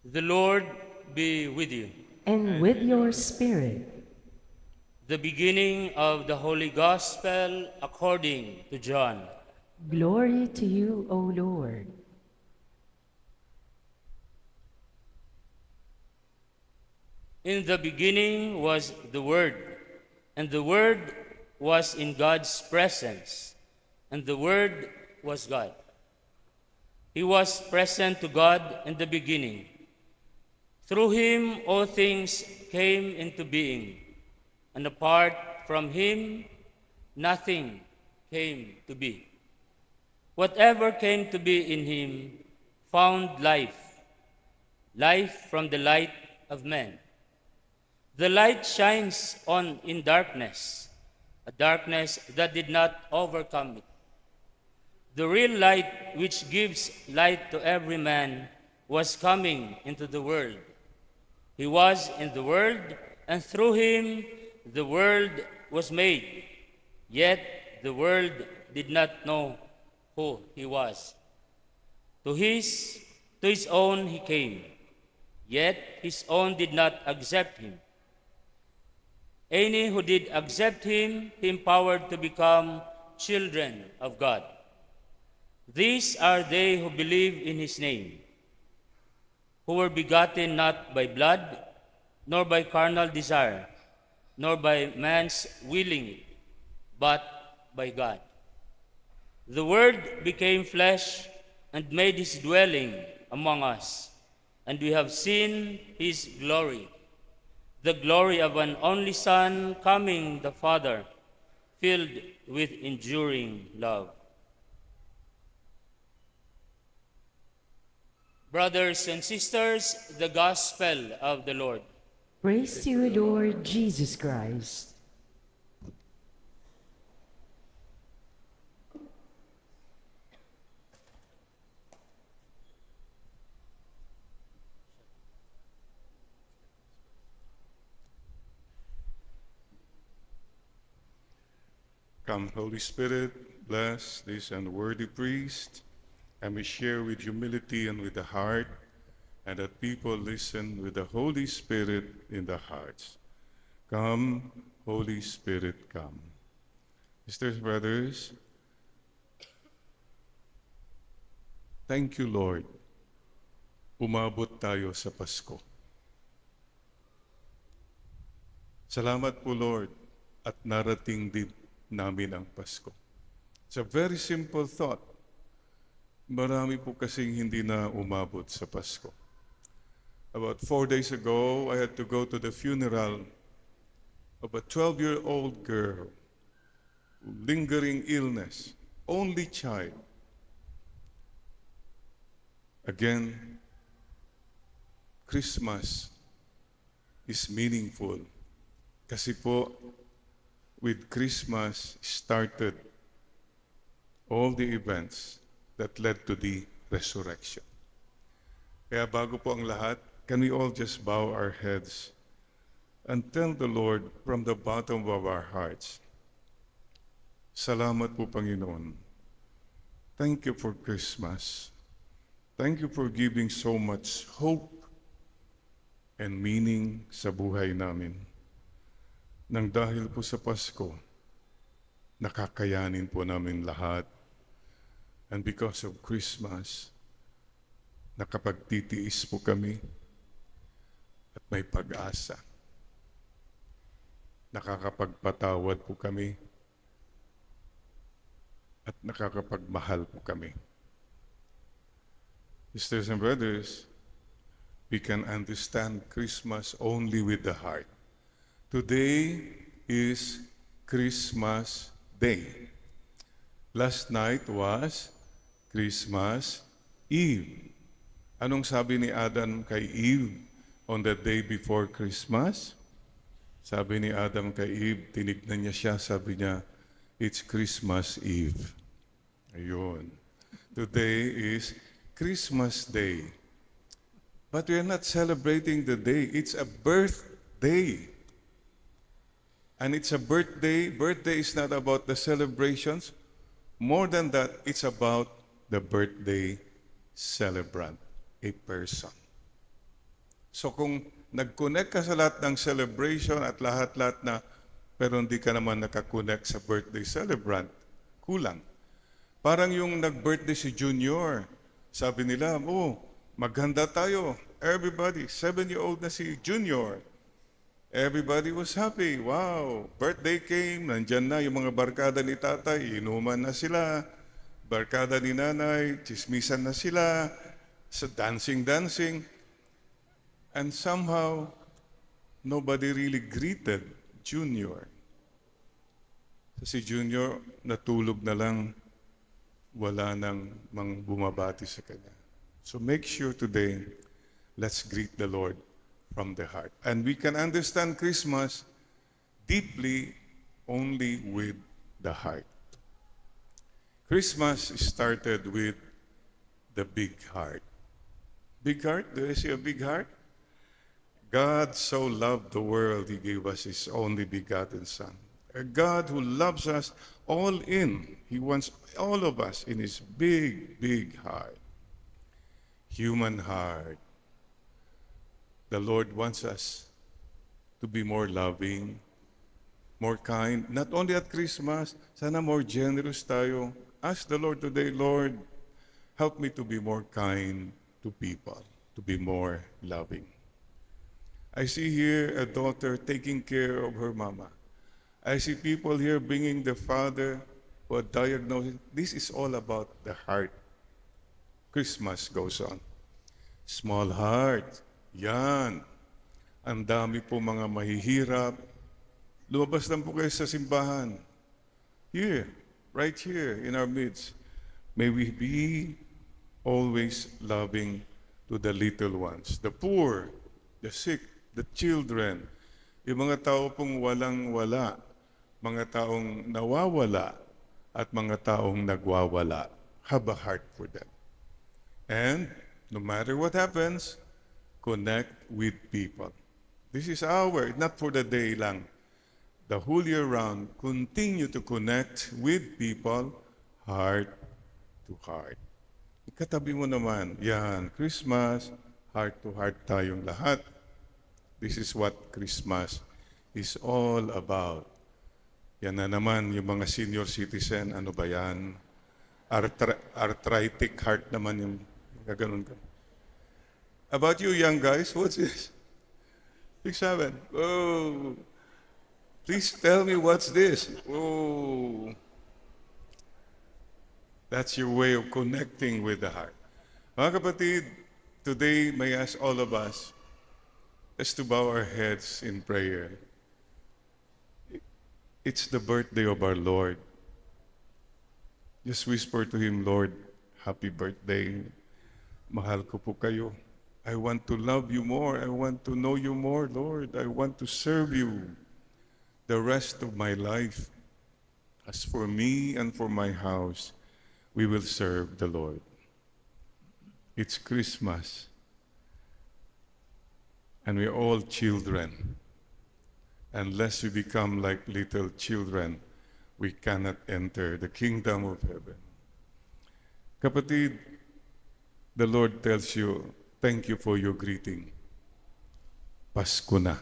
The Lord be with you. and with your spirit. The beginning of the Holy Gospel according to John. Glory to you, O Lord. In the beginning was the Word, and the Word was in God's presence, and the Word was God. He was present to God in the beginning. Through him all things came into being, and apart from him nothing came to be. Whatever came to be in him found life, life from the light of men. The light shines on in darkness, a darkness that did not overcome it. The real light which gives light to every man was coming into the world. He was in the world, and through him the world was made. Yet the world did not know who he was. To his own he came, yet his own did not accept him. Any who did accept him, he empowered to become children of God. These are they who believe in his name, who were begotten not by blood, nor by carnal desire, nor by man's willing it, but by God. The Word became flesh and made his dwelling among us, and we have seen his glory, the glory of an only Son coming the Father, filled with enduring love. Brothers and sisters, the Gospel of the Lord. Praise to you, Lord Jesus Christ. Come, Holy Spirit, bless this unworthy priest, and we share with humility and with the heart, and that people listen with the Holy Spirit in their hearts. Come, Holy Spirit, come. Sisters, brothers, thank you, Lord. Umabot tayo sa Pasko. Salamat po, Lord, at narating din namin ang Pasko. It's a very simple thought. Marami po kasing hindi na umabot sa Pasko. About 4 days ago, I had to go to the funeral of a 12-year-old girl, lingering illness, only child. Again, Christmas is meaningful kasi po with Christmas started all the events that led to the resurrection. Kaya bago po ang lahat, can we all just bow our heads and tell the Lord from the bottom of our hearts, salamat po, Panginoon. Thank you for Christmas. Thank you for giving so much hope and meaning sa buhay namin. Nang dahil po sa Pasko, nakakayanin po namin lahat. And because of Christmas, nakapagtitiis po kami at may pag-asa. Nakakapagpatawad po kami at nakakapagmahal po kami. Sisters and brothers, we can understand Christmas only with the heart. Today is Christmas Day. Last night was Christmas Eve. Anong sabi ni Adam kay Eve on the day before Christmas? Sabi ni Adam kay Eve, tinignan niya siya, sabi niya, it's Christmas Eve. Ayun. Today is Christmas Day. But we are not celebrating the day. It's a birthday. And it's a birthday. Birthday is not about the celebrations. More than that, it's about the birthday celebrant, a person. So kung nag-connect ka sa lahat ng celebration at lahat-lahat na, pero hindi ka naman nakakonect sa birthday celebrant, kulang. Parang yung nag-birthday si Junior, sabi nila, oh, maghanda tayo. Everybody, 7-year-old na si Junior. Everybody was happy. Wow, birthday came, nandyan na yung mga barkada ni tatay, inuman na sila. Barkada ni nanay, chismisan na sila, sa dancing. And somehow, nobody really greeted Junior. Si Junior, natulog na lang, wala nang mang bumabati sa kanya. So make sure today, let's greet the Lord from the heart. And we can understand Christmas deeply only with the heart. Christmas started with the big heart. Big heart? Do you see a big heart? God so loved the world, He gave us His only begotten Son. A God who loves us all in. He wants all of us in His big, big heart. Human heart. The Lord wants us to be more loving, more kind. Not only at Christmas, sana more generous tayo. Ask the Lord today, Lord, help me to be more kind to people, to be more loving. I see here a daughter taking care of her mama. I see people here bringing the father who are diagnosed. This is all about the heart. Christmas goes on. Small heart. Yan. Ang dami po mga mahihirap. Lumabas lang po kayo sa simbahan. Here, right here in our midst. May we be always loving to the little ones, the poor, the sick, the children, yung mga tao pong walang-wala, mga taong nawawala, at mga taong nagwawala. Have a heart for them. And no matter what happens, connect with people. This is our, not for the day lang. The whole year round, continue to connect with people, heart to heart. Ikatabi mo naman, yan, Christmas, heart to heart tayong lahat. This is what Christmas is all about. Yan na naman, yung mga senior citizen, ano ba yan? Arthritic heart naman yung gaganon ka. About you young guys, what's this? 6, 7. Oh, please tell me what's this? Oh, that's your way of connecting with the heart. Mga kapatid, today may I ask all of us is to bow our heads in prayer. It's the birthday of our Lord. Just whisper to Him, Lord, happy birthday. Mahal ko po kayo. I want to love you more. I want to know you more, Lord. I want to serve you the rest of my life. As for me and for my house, we will serve the Lord. It's Christmas. And we're all children. Unless we become like little children, we cannot enter the kingdom of heaven. Kapatid, the Lord tells you, thank you for your greeting. Pasko na.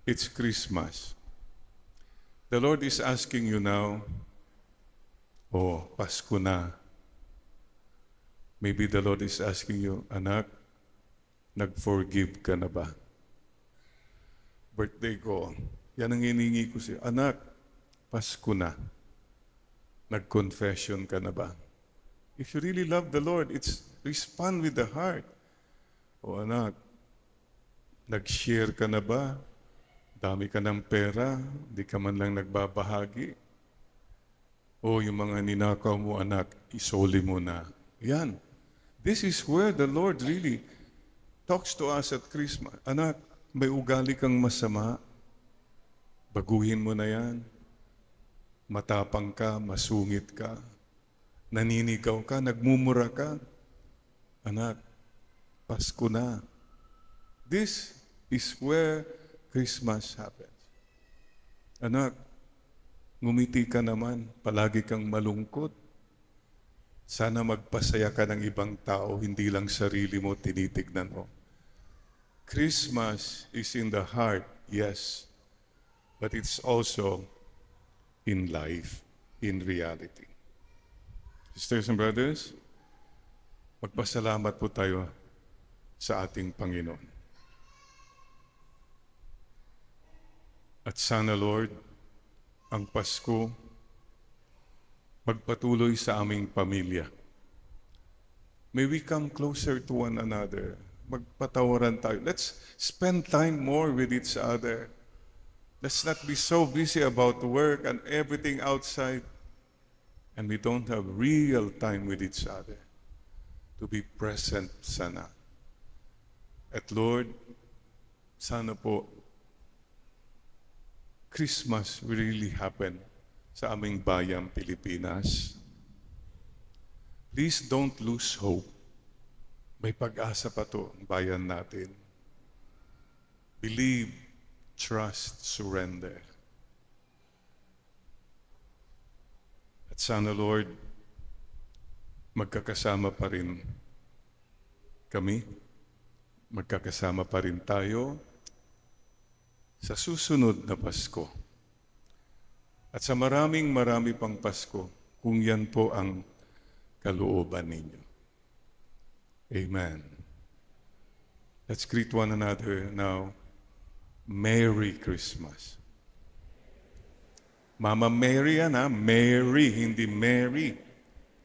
It's Christmas. The Lord is asking you now, oh, Pasko na. Maybe the Lord is asking you, anak, nag-forgive ka na ba? Birthday ko, yan ang hiningi ko siya. Anak, Pasko na. Nag-confession ka na ba? If you really love the Lord, it's respond with the heart. O anak, nag-share ka na ba? Dami ka ng pera, di ka man lang nagbabahagi. O yung mga ninakaw mo, anak, isoli mo na. Yan. This is where the Lord really talks to us at Christmas. Anak, may ugali kang masama. Baguhin mo na yan. Matapang ka, masungit ka. Naninigaw ka, nagmumura ka. Anak, Pasko na. This is where Christmas happens. Anak, ngumiti ka naman. Palagi kang malungkot. Sana magpasaya ka ng ibang tao, hindi lang sarili mo tinitignan mo. Christmas is in the heart, yes, but it's also in life, in reality. Sisters and brothers, magpasalamat po tayo sa ating Panginoon. At sana, Lord, ang Pasko magpatuloy sa aming pamilya. May we come closer to one another. Magpatawaran tayo. Let's spend time more with each other. Let's not be so busy about work and everything outside, and we don't have real time with each other to be present sana. At Lord, sana po Christmas will really happen sa aming bayang Pilipinas. Please don't lose hope. May pag-asa pa to ang bayan natin. Believe, trust, surrender. At sana, Lord, magkakasama pa rin kami, magkakasama pa rin tayo sa susunod na Pasko. At sa marami pang Pasko, kung yan po ang kalooban ninyo. Amen. Let's greet one another now. Merry Christmas. Mama Mary yan ha, Mary, hindi Mary.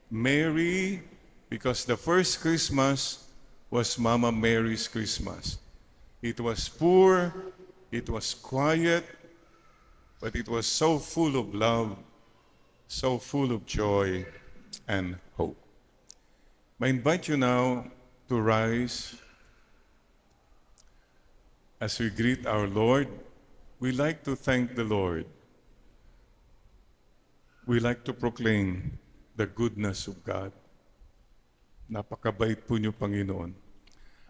Mary, because the first Christmas was Mama Mary's Christmas. It was poor, it was quiet, but it was so full of love, so full of joy and hope. I invite you now to rise as we greet our Lord. We like to thank the Lord. We like to proclaim the goodness of God. Napakabait po niyo, Panginoon.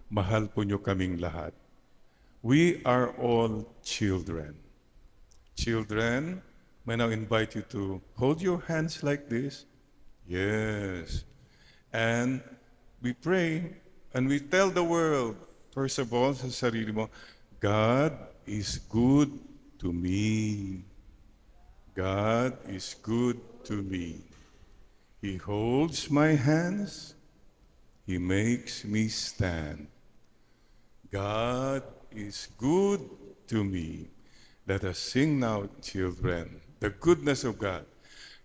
Mahal po niyo kaming lahat. We are all children. Children, may now invite you to hold your hands like this. Yes. And we pray and we tell the world, first of all, sa sarili mo, God is good to me. God is good to me. He holds my hands. He makes me stand. God is good to me. Let us sing now, children, the goodness of God.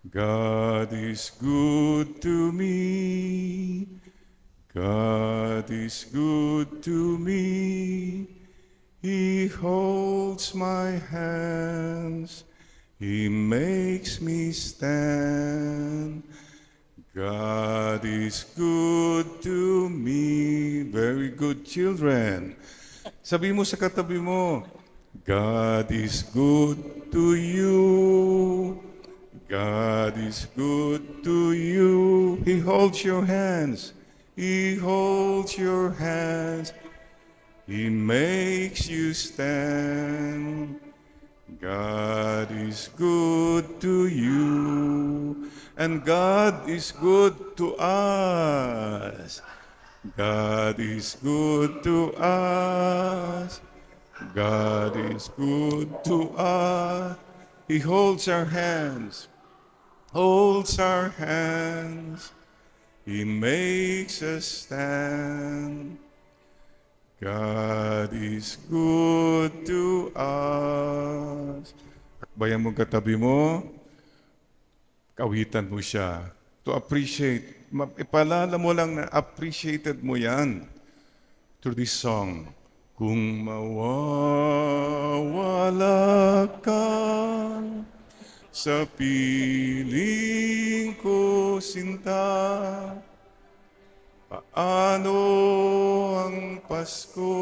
God is good to me. God is good to me. He holds my hands. He makes me stand. God is good to me. Very good, children. Sabi mo sa katabi mo, God is good to you. God is good to you. He holds your hands. He holds your hands. He makes you stand. God is good to you. And God is good to us. God is good to us. God is good to us. He holds our hands, holds our hands. He makes us stand. God is good to us. Akbayan mo katabi mo, kawitan mo siya. To appreciate, ipalala mo lang na appreciated mo yan through this song. Kung mawawala ka sa piling ko, sinta, paano ang Pasko?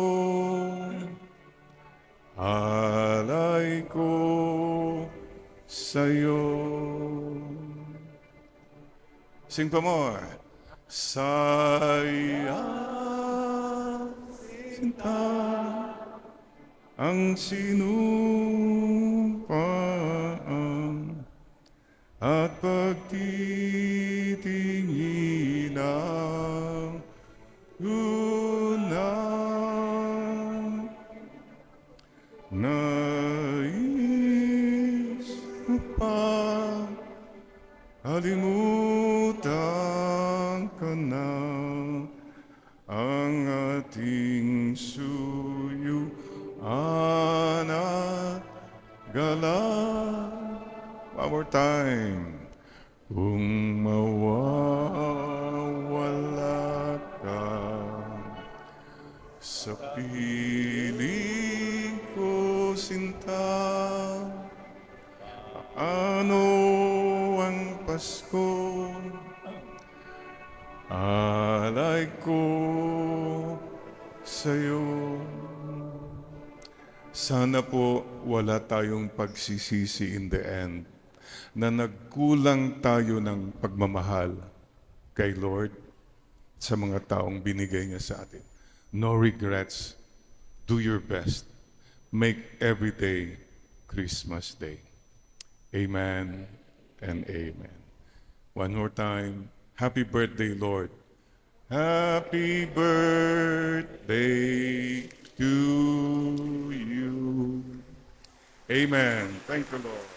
Alay ko sa'yo. Sing pa more. Sayang sinta ang sinumpaan at pagtitingin ang ating suyuan at galak. One more time. Kung mawawala ka sa piling ko, sinta, ano ang Pasko? Alay ko sa'yo. Sana po wala tayong pagsisisi in the end na nagkulang tayo ng pagmamahal kay Lord sa mga taong binigay niya sa atin. No regrets. Do your best. Make every day Christmas Day. Amen and amen. One more time. Happy birthday, Lord. Happy birthday to you. Amen. Thank you, Lord.